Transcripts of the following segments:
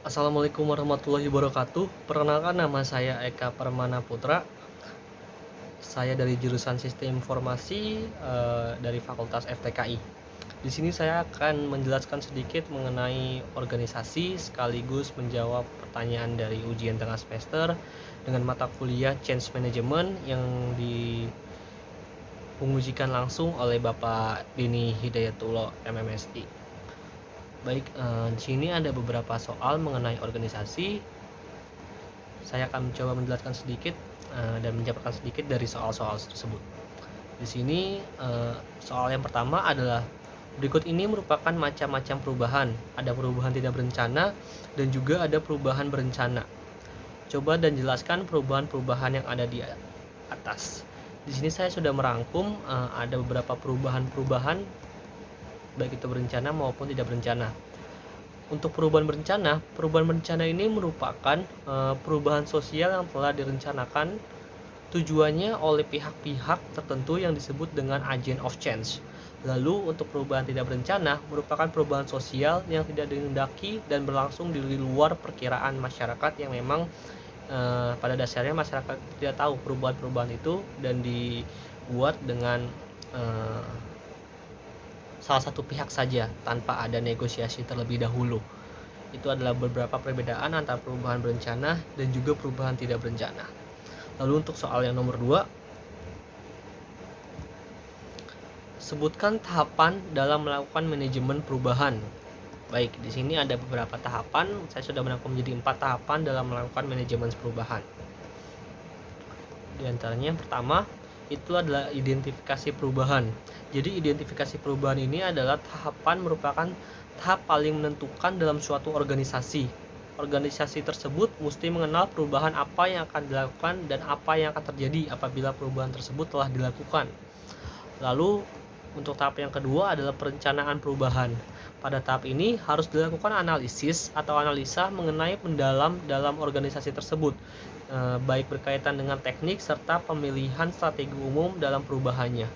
Assalamualaikum warahmatullahi wabarakatuh. Perkenalkan, nama saya Eka Permana Putra. Saya dari jurusan Sistem Informasi dari Fakultas FTKI. Di sini saya akan menjelaskan sedikit mengenai organisasi sekaligus menjawab pertanyaan dari ujian tengah semester dengan mata kuliah Change Management yang dipengujikan langsung oleh Bapak Dini Hidayatullah MMSI. Baik, di sini ada beberapa soal mengenai organisasi. Saya akan mencoba menjelaskan sedikit dan menjabarkan sedikit dari soal-soal tersebut. Di sini soal yang pertama adalah berikut ini merupakan macam-macam perubahan. Ada perubahan tidak berencana dan juga ada perubahan berencana. Coba dan jelaskan perubahan-perubahan yang ada di atas. Di sini saya sudah merangkum ada beberapa perubahan-perubahan baik itu berencana maupun tidak berencana. Untuk perubahan berencana ini merupakan perubahan sosial yang telah direncanakan tujuannya oleh pihak-pihak tertentu yang disebut dengan agent of change. Lalu untuk perubahan tidak berencana merupakan perubahan sosial yang tidak dihendaki dan berlangsung di luar perkiraan masyarakat yang memang pada dasarnya masyarakat tidak tahu perubahan-perubahan itu dan dibuat dengan salah satu pihak saja tanpa ada negosiasi terlebih dahulu. Itu adalah beberapa perbedaan antara perubahan berencana dan juga perubahan tidak berencana. Lalu untuk soal yang nomor 2, sebutkan tahapan dalam melakukan manajemen perubahan. Baik, di sini ada beberapa tahapan. Saya sudah merangkum menjadi 4 tahapan dalam melakukan manajemen perubahan. Di antaranya yang pertama itu adalah identifikasi perubahan. Jadi identifikasi perubahan ini adalah tahapan merupakan tahap paling menentukan dalam suatu organisasi. Organisasi tersebut mesti mengenal perubahan apa yang akan dilakukan dan apa yang akan terjadi apabila perubahan tersebut telah dilakukan. Lalu untuk tahap yang kedua adalah perencanaan perubahan. Pada tahap ini harus dilakukan analisis atau analisa mengenai mendalam dalam organisasi tersebut, baik berkaitan dengan teknik serta pemilihan strategi umum dalam perubahannya.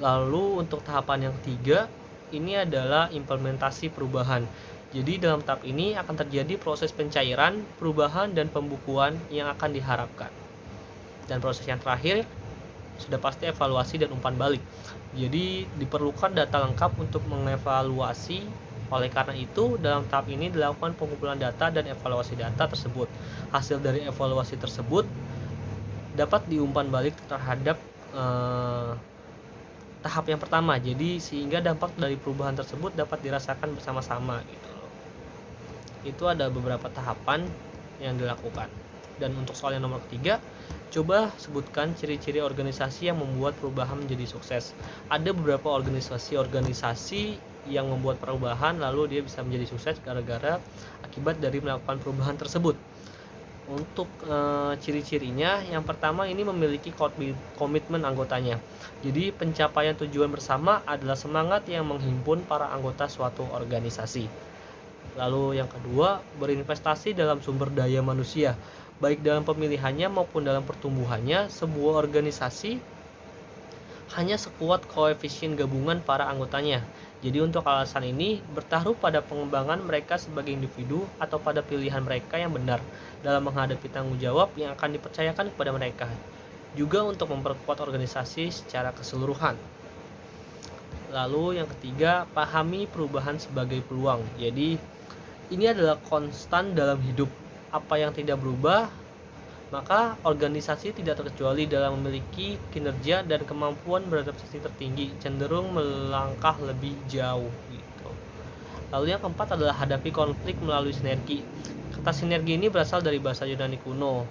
Lalu untuk tahapan yang ketiga, ini adalah implementasi perubahan. Jadi dalam tahap ini akan terjadi proses pencairan, perubahan, dan pembukuan yang akan diharapkan. Dan proses yang terakhir sudah pasti evaluasi dan umpan balik. Jadi diperlukan data lengkap untuk mengevaluasi. Oleh karena itu, dalam tahap ini dilakukan pengumpulan data dan evaluasi data tersebut. Hasil dari evaluasi tersebut dapat diumpan balik terhadap tahap yang pertama. Jadi sehingga dampak dari perubahan tersebut dapat dirasakan bersama-sama gitu loh. Itu ada beberapa tahapan yang dilakukan. Dan untuk soal yang nomor 3, coba sebutkan ciri-ciri organisasi yang membuat perubahan menjadi sukses. Ada beberapa organisasi yang membuat perubahan lalu dia bisa menjadi sukses gara-gara akibat dari melakukan perubahan tersebut. Untuk ciri-cirinya, yang pertama ini memiliki komitmen anggotanya. Jadi pencapaian tujuan bersama adalah semangat yang menghimpun para anggota suatu organisasi. Lalu yang kedua, berinvestasi dalam sumber daya manusia, baik dalam pemilihannya maupun dalam pertumbuhannya. Sebuah organisasi hanya sekuat koefisien gabungan para anggotanya. Jadi untuk alasan ini bertaruh pada pengembangan mereka sebagai individu atau pada pilihan mereka yang benar dalam menghadapi tanggung jawab yang akan dipercayakan kepada mereka. Juga untuk memperkuat organisasi secara keseluruhan. Lalu yang ketiga, pahami perubahan sebagai peluang. Jadi ini adalah konstan dalam hidup. Apa yang tidak berubah, maka organisasi tidak terkecuali dalam memiliki kinerja dan kemampuan beradaptasi tertinggi, cenderung melangkah lebih jauh gitu. Lalu yang keempat adalah hadapi konflik melalui sinergi. Kata sinergi ini berasal dari bahasa Yunani kuno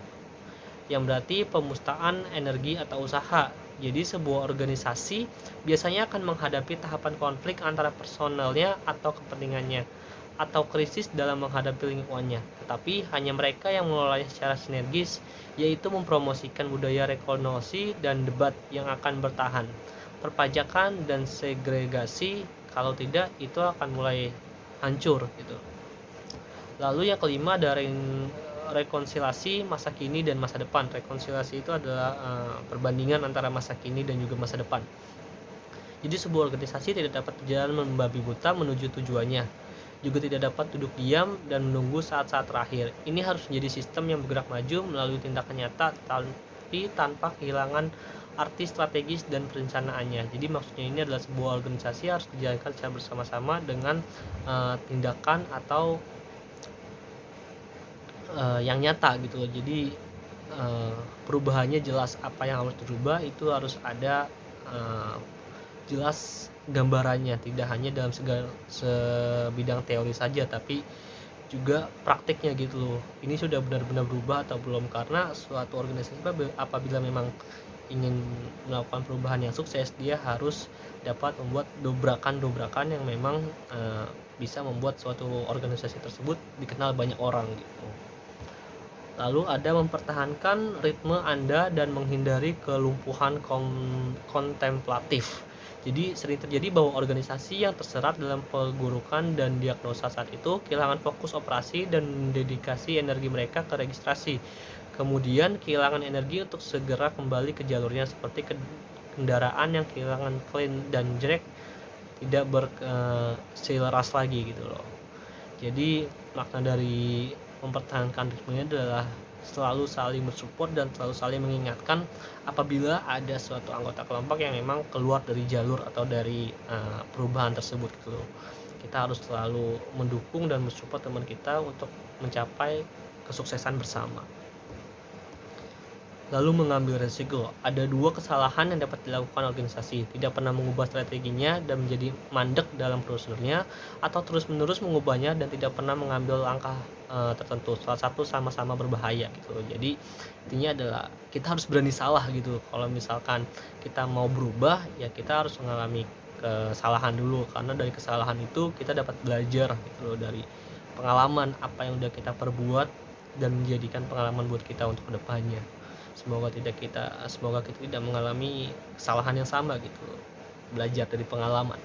yang berarti pemustaan energi atau usaha. Jadi sebuah organisasi biasanya akan menghadapi tahapan konflik antara personelnya atau kepentingannya atau krisis dalam menghadapi lingkungannya, tetapi hanya mereka yang mengelolanya secara sinergis, yaitu mempromosikan budaya rekonsiliasi dan debat yang akan bertahan. Perpajakan dan segregasi, kalau tidak itu akan mulai hancur gitu. Lalu yang kelima ada rekonsiliasi masa kini dan masa depan. Rekonsiliasi itu adalah perbandingan antara masa kini dan juga masa depan. Jadi sebuah organisasi tidak dapat berjalan membabi buta menuju tujuannya. juga tidak dapat duduk diam dan menunggu saat-saat terakhir. Ini harus menjadi sistem yang bergerak maju melalui tindakan nyata tapi tanpa kehilangan arti strategis dan perencanaannya. Jadi maksudnya ini adalah sebuah organisasi harus dijalankan secara bersama-sama dengan tindakan atau yang nyata gitu loh. Jadi perubahannya jelas, apa yang harus dirubah itu harus ada jelas gambarannya, tidak hanya dalam sebidang teori saja tapi juga praktiknya gitu loh. Ini sudah benar-benar berubah atau belum, karena suatu organisasi apabila memang ingin melakukan perubahan yang sukses, dia harus dapat membuat dobrakan-dobrakan yang memang bisa membuat suatu organisasi tersebut dikenal banyak orang gitu. Lalu ada mempertahankan ritme Anda dan menghindari kelumpuhan kontemplatif. Jadi sering terjadi bahwa organisasi yang terserat dalam perburukan dan diagnosa saat itu kehilangan fokus operasi dan dedikasi energi mereka ke registrasi. Kemudian kehilangan energi untuk segera kembali ke jalurnya, seperti kendaraan yang kehilangan clean dan jack tidak berseleras lagi gitu loh. Jadi makna dari mempertahankan ritmenya adalah selalu saling bersupport dan selalu saling mengingatkan apabila ada suatu anggota kelompok yang memang keluar dari jalur atau dari perubahan tersebut gitu loh. Kita harus selalu mendukung dan mensupport teman kita untuk mencapai kesuksesan bersama. Lalu mengambil resiko. Ada dua kesalahan yang dapat dilakukan organisasi: tidak pernah mengubah strateginya dan menjadi mandek dalam prosedurnya, atau terus-menerus mengubahnya dan tidak pernah mengambil langkah tertentu. Salah satu sama-sama berbahaya gitu. Jadi intinya adalah kita harus berani salah gitu. Kalau misalkan kita mau berubah, ya kita harus mengalami kesalahan dulu, karena dari kesalahan itu kita dapat belajar gitu loh, dari pengalaman apa yang udah kita perbuat dan menjadikan pengalaman buat kita untuk kedepannya. Semoga kita tidak mengalami kesalahan yang sama gitu, belajar dari pengalaman.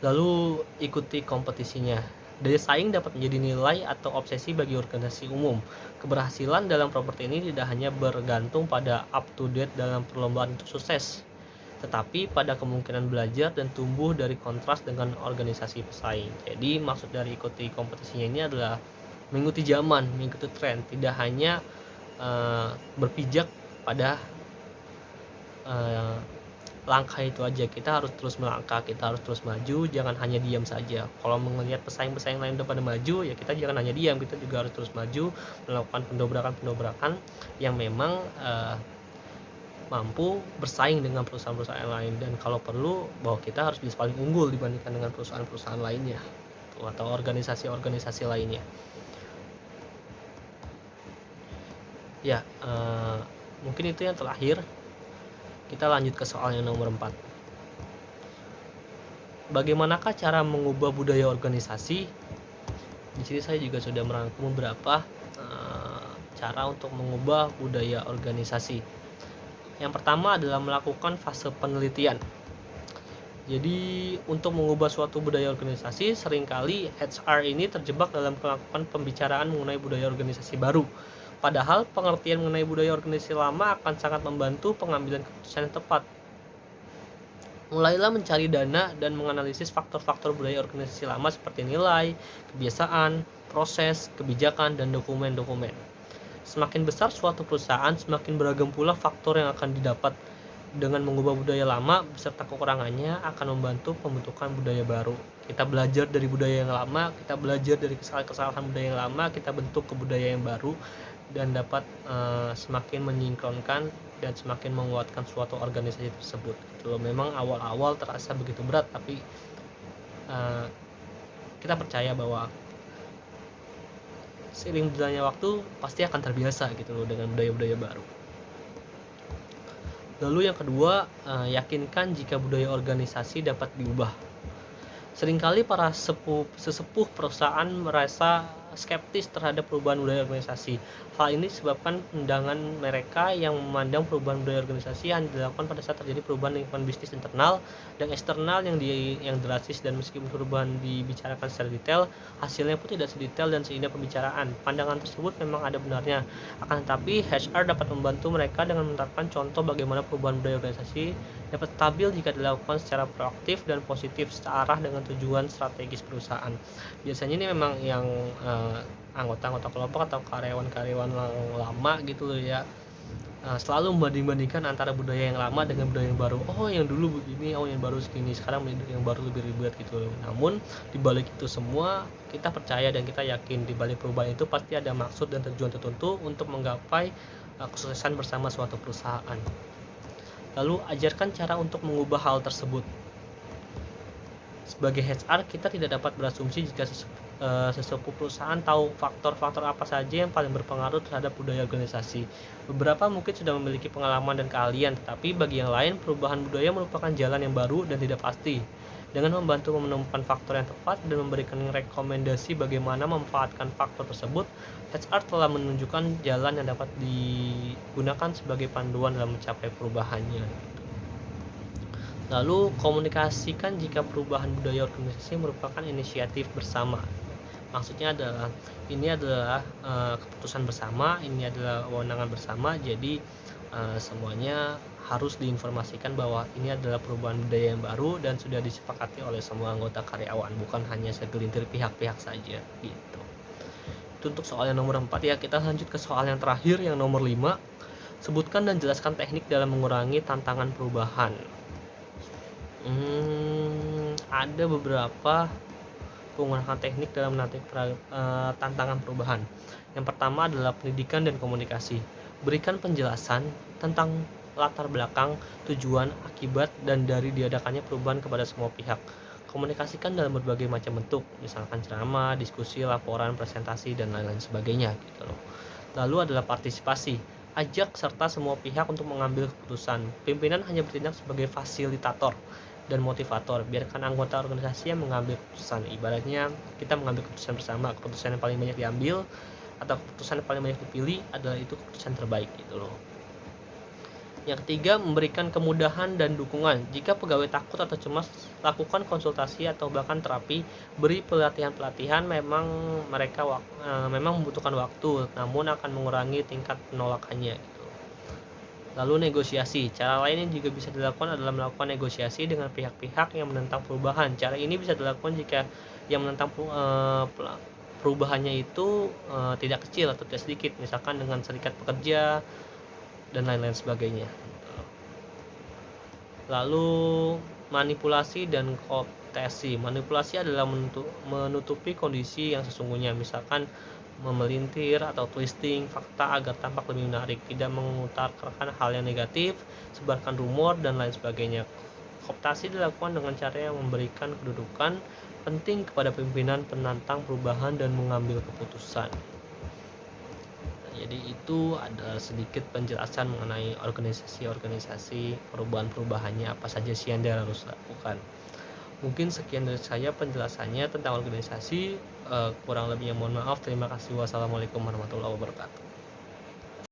Lalu ikuti kompetisinya. Daya saing dapat menjadi nilai atau obsesi bagi organisasi umum. Keberhasilan dalam properti ini tidak hanya bergantung pada up to date dalam perlombaan untuk sukses, tetapi pada kemungkinan belajar dan tumbuh dari kontras dengan organisasi pesaing. Jadi maksud dari ikuti kompetisinya ini adalah mengikuti zaman, mengikuti tren, tidak hanya berpijak pada langkah itu aja. Kita harus terus melangkah, kita harus terus maju, jangan hanya diam saja. Kalau melihat pesaing-pesaing lain udah pada maju, ya kita jangan hanya diam, kita juga harus terus maju, melakukan pendobrakan-pendobrakan yang memang mampu bersaing dengan perusahaan-perusahaan lain, dan kalau perlu bahwa kita harus bisa paling unggul dibandingkan dengan perusahaan-perusahaan lainnya atau organisasi-organisasi lainnya. Ya, mungkin itu yang terakhir. Kita lanjut ke soal yang nomor 4. Bagaimanakah cara mengubah budaya organisasi? Di sini saya juga sudah merangkum beberapa cara untuk mengubah budaya organisasi. Yang pertama adalah melakukan fase penelitian. Jadi untuk mengubah suatu budaya organisasi, seringkali HR ini terjebak dalam melakukan pembicaraan mengenai budaya organisasi baru. Padahal pengertian mengenai budaya organisasi lama akan sangat membantu pengambilan keputusan yang tepat. Mulailah mencari dana dan menganalisis faktor-faktor budaya organisasi lama seperti nilai, kebiasaan, proses, kebijakan, dan dokumen-dokumen. Semakin besar suatu perusahaan, semakin beragam pula faktor yang akan didapat. Dengan mengubah budaya lama beserta kekurangannya akan membantu pembentukan budaya baru. Kita belajar dari budaya yang lama, kita belajar dari kesalahan budaya yang lama, kita bentuk ke budaya yang baru, dan dapat semakin menyinkronkan dan semakin menguatkan suatu organisasi tersebut. Itu memang awal-awal terasa begitu berat, tapi kita percaya bahwa seiring berjalannya waktu pasti akan terbiasa gitu loh dengan budaya-budaya baru. Lalu yang kedua, yakinkan jika budaya organisasi dapat diubah. Seringkali para sesepuh perusahaan merasa skeptis terhadap perubahan budaya organisasi. Hal ini disebabkan pandangan mereka yang memandang perubahan budaya organisasi yang dilakukan pada saat terjadi perubahan lingkungan bisnis internal dan eksternal yang drastis, dan meskipun perubahan dibicarakan secara detail, hasilnya pun tidak sedetail dan seindah pembicaraan. Pandangan tersebut memang ada benarnya, akan tetapi HR dapat membantu mereka dengan menetapkan contoh bagaimana perubahan budaya organisasi dapat stabil jika dilakukan secara proaktif dan positif searah dengan tujuan strategis perusahaan. Biasanya ini memang yang anggota-anggota kelompok atau karyawan-karyawan yang lama gitu loh ya, selalu membanding-bandingkan antara budaya yang lama dengan budaya yang baru. Oh, yang dulu begini, oh yang baru segini, sekarang yang baru lebih ribet gitu loh. Namun di balik itu semua, kita percaya dan kita yakin di balik perubahan itu pasti ada maksud dan tujuan tertentu untuk menggapai kesuksesan bersama suatu perusahaan. Lalu ajarkan cara untuk mengubah hal tersebut. Sebagai HR, kita tidak dapat berasumsi jika sesepuh perusahaan tahu faktor-faktor apa saja yang paling berpengaruh terhadap budaya organisasi. Beberapa mungkin sudah memiliki pengalaman dan keahlian, tetapi bagi yang lain perubahan budaya merupakan jalan yang baru dan tidak pasti. Dengan membantu menemukan faktor yang tepat dan memberikan rekomendasi bagaimana memanfaatkan faktor tersebut, HR telah menunjukkan jalan yang dapat digunakan sebagai panduan dalam mencapai perubahannya. Lalu komunikasikan jika perubahan budaya organisasi merupakan inisiatif bersama. Maksudnya adalah ini adalah keputusan bersama, ini adalah kewenangan bersama. Jadi semuanya harus diinformasikan bahwa ini adalah perubahan budaya yang baru dan sudah disepakati oleh semua anggota karyawan, bukan hanya segelintir pihak-pihak saja gitu. Itu untuk soal yang nomor 4 ya. Kita lanjut ke soal yang terakhir yang nomor 5. Sebutkan dan jelaskan teknik dalam mengurangi tantangan perubahan. Ada beberapa penggunaan teknik dalam menangani tantangan perubahan. Yang pertama adalah pendidikan dan komunikasi. Berikan penjelasan tentang latar belakang, tujuan, akibat, dan dari diadakannya perubahan kepada semua pihak. Komunikasikan dalam berbagai macam bentuk, misalkan ceramah, diskusi, laporan, presentasi, dan lain-lain sebagainya gitu loh. Lalu adalah partisipasi. Ajak serta semua pihak untuk mengambil keputusan. Pimpinan hanya bertindak sebagai fasilitator dan motivator. Biarkan anggota organisasi yang mengambil keputusan. Ibaratnya kita mengambil keputusan bersama, keputusan yang paling banyak diambil atau keputusan yang paling banyak dipilih adalah itu keputusan terbaik gitu loh. Yang ketiga, memberikan kemudahan dan dukungan. Jika pegawai takut atau cemas, lakukan konsultasi atau bahkan terapi. Beri pelatihan-pelatihan. Memang mereka memang membutuhkan waktu, namun akan mengurangi tingkat penolakannya. Lalu negosiasi. Cara lain yang juga bisa dilakukan adalah melakukan negosiasi dengan pihak-pihak yang menentang perubahan. Cara ini bisa dilakukan jika yang menentang perubahannya itu tidak kecil atau tidak sedikit, misalkan dengan serikat pekerja dan lain-lain sebagainya. Lalu manipulasi dan kooptasi. Manipulasi adalah menutupi kondisi yang sesungguhnya, misalkan memelintir atau twisting fakta agar tampak lebih menarik, tidak mengutarakan hal yang negatif, sebarkan rumor dan lain sebagainya. Kooptasi dilakukan dengan cara yang memberikan kedudukan penting kepada pimpinan penantang perubahan dan mengambil keputusan. Jadi itu ada sedikit penjelasan mengenai organisasi-organisasi, perubahan-perubahannya apa saja sih yang dia harus lakukan. Mungkin sekian dari saya penjelasannya tentang organisasi. Kurang lebihnya mohon maaf. Terima kasih. Wassalamualaikum warahmatullahi wabarakatuh.